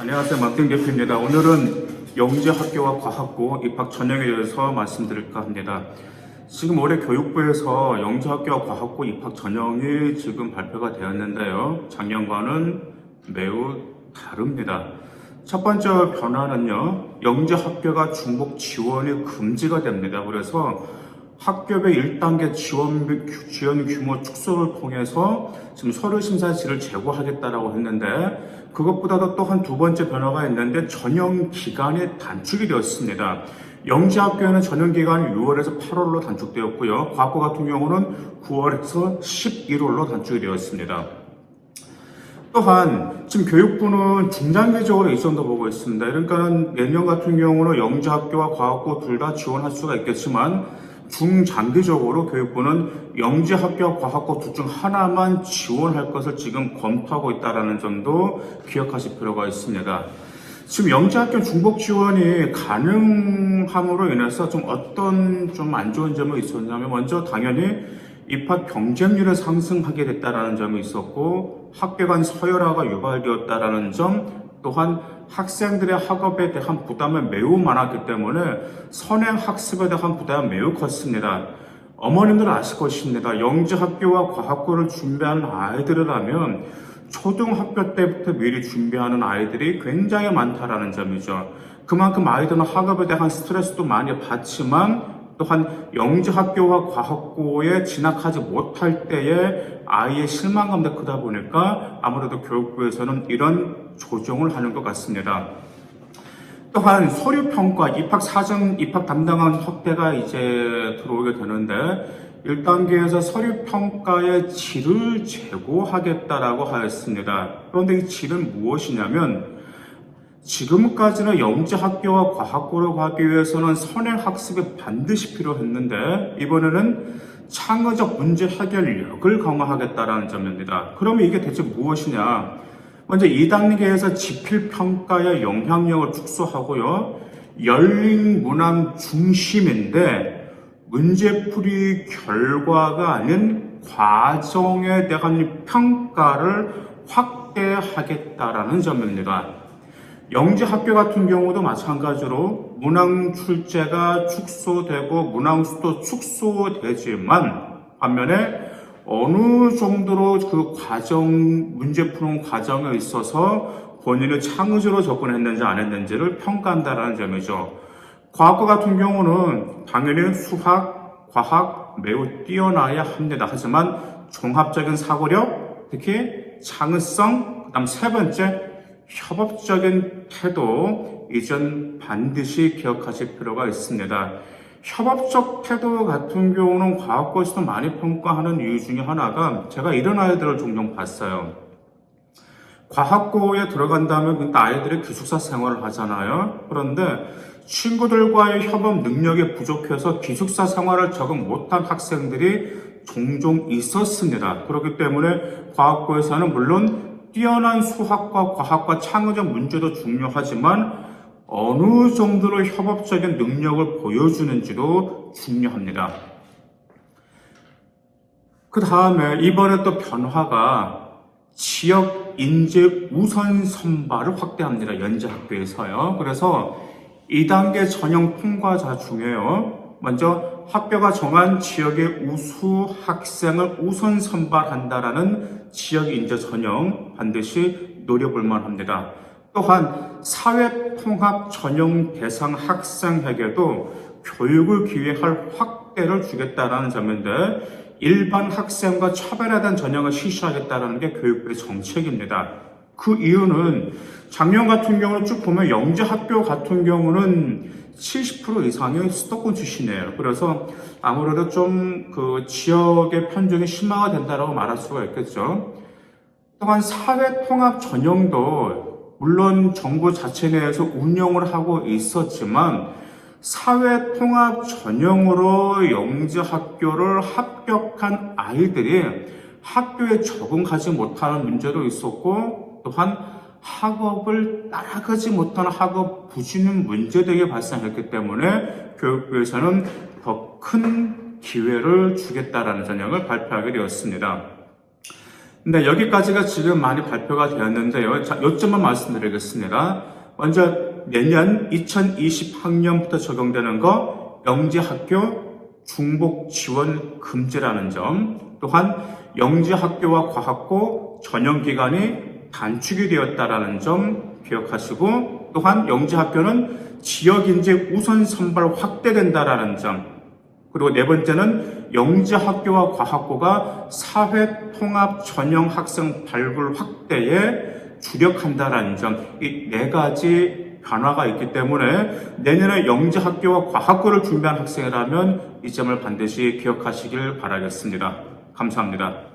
안녕하세요. 막등 대표입니다. 오늘은 영재학교와 과학고 입학 전형에 대해서 말씀드릴까 합니다. 지금 올해 교육부에서 영재학교와 과학고 입학 전형이 지금 발표가 되었는데요. 작년과는 매우 다릅니다. 첫 번째 변화는요, 영재학교가 중복 지원이 금지가 됩니다. 그래서 학교별 1단계 지원 규모 축소를 통해서 지금 서류 심사지를 제고하겠다라고 했는데, 그것보다도 또한 두 번째 변화가 있는데 전형 기간이 단축이 되었습니다. 영재학교에는 전형 기간이 6월에서 8월로 단축되었고요. 과학고 같은 경우는 9월에서 11월로 단축이 되었습니다. 또한 지금 교육부는 중장기적으로 일정도 보고 있습니다. 그러니까 내년 같은 경우는 영재학교와 과학고 둘 다 지원할 수가 있겠지만 중장기적으로 교육부는 영재학교와 과학고 둘 중 하나만 지원할 것을 지금 검토하고 있다는 점도 기억하실 필요가 있습니다. 지금 영재학교 중복 지원이 가능함으로 인해서 어떤 안 좋은 점이 있었냐면, 먼저 당연히 입학 경쟁률이 상승하게 됐다는 점이 있었고, 학교 간 서열화가 유발되었다는 점, 또한 학생들의 학업에 대한 부담이 매우 많았기 때문에 선행 학습에 대한 부담이 매우 컸습니다. 어머님들 아실 것입니다. 영재학교와 과학고를 준비하는 아이들이라면 초등학교 때부터 미리 준비하는 아이들이 굉장히 많다라는 점이죠. 그만큼 아이들은 학업에 대한 스트레스도 많이 받지만, 또한 영재학교와 과학고에 진학하지 못할 때에 아이의 실망감도 크다 보니까 아무래도 교육부에서는 이런 조정을 하는 것 같습니다. 또한 서류평가, 입학 담당한 확대가 이제 들어오게 되는데, 1단계에서 서류평가의 질을 제고하겠다라고 하였습니다. 그런데 이 질은 무엇이냐면, 지금까지는 영재학교와 과학고를 가기 위해서는 선행학습이 반드시 필요했는데, 이번에는 창의적 문제 해결력을 강화하겠다는 점입니다. 그러면 이게 대체 무엇이냐? 먼저 2단계에서 지필평가의 영향력을 축소하고요, 열린 문항 중심인데 문제풀이 결과가 아닌 과정에 대한 평가를 확대하겠다라는 점입니다. 영재학교 같은 경우도 마찬가지로 문항 출제가 축소되고 문항수도 축소되지만, 반면에 어느 정도로 그 문제 푸는 과정에 있어서 본인이 창의적으로 접근했는지 안 했는지를 평가한다는 점이죠. 과학고 같은 경우는 당연히 수학, 과학 매우 뛰어나야 합니다. 하지만 종합적인 사고력, 특히 창의성, 그다음 세 번째 협업적인 태도, 이전 반드시 기억하실 필요가 있습니다. 협업적 태도 같은 경우는 과학고에서도 많이 평가하는 이유 중에 하나가, 제가 이런 아이들을 종종 봤어요. 과학고에 들어간 다음에 아이들이 기숙사 생활을 하잖아요. 그런데 친구들과의 협업 능력이 부족해서 기숙사 생활을 적응 못한 학생들이 종종 있었습니다. 그렇기 때문에 과학고에서는 물론 뛰어난 수학과 과학과 창의적 문제도 중요하지만 어느 정도로 협업적인 능력을 보여주는지도 중요합니다. 그 다음에 이번에 또 변화가 지역 인재 우선 선발을 확대합니다. 영재학교에서요. 그래서 2단계 전형 통과자 중에요, 먼저 학교가 정한 지역의 우수 학생을 우선 선발한다라는 지역 인재 전형 반드시 노려볼 만합니다. 또한 사회통합 전형 대상 학생에게도 교육을 기회할 확대를 주겠다라는 점인데, 일반 학생과 차별화된 전형을 실시하겠다는 게 교육부의 정책입니다. 그 이유는 작년 같은 경우는 쭉 보면 영재학교 같은 경우는 70% 이상이 수도권 출신이에요. 그래서 아무래도 그 지역의 편중이 심화가 된다고 말할 수가 있겠죠. 또한 사회통합 전형도 물론 정부 자체 내에서 운영을 하고 있었지만, 사회통합 전형으로 영재학교를 합격한 아이들이 학교에 적응하지 못하는 문제도 있었고, 또한 학업을 따라가지 못하는 학업 부진은 문제되게 발생했기 때문에 교육부에서는 더 큰 기회를 주겠다라는 전형을 발표하게 되었습니다. 네, 여기까지가 지금 많이 발표가 되었는데요. 자, 요점만 말씀드리겠습니다. 먼저 내년 2020 학년부터 적용되는 거 영재학교 중복 지원 금지라는 점, 또한 영재학교와 과학고 전형기간이 단축이 되었다라는 점 기억하시고, 또한 영재학교는 지역인재 우선 선발 확대된다라는 점, 그리고 네 번째는 영재학교와 과학고가 사회통합 전형 학생 발굴 확대에 주력한다라는 점, 이 네 가지 변화가 있기 때문에 내년에 영재학교와 과학고를 준비한 학생이라면 이 점을 반드시 기억하시길 바라겠습니다. 감사합니다.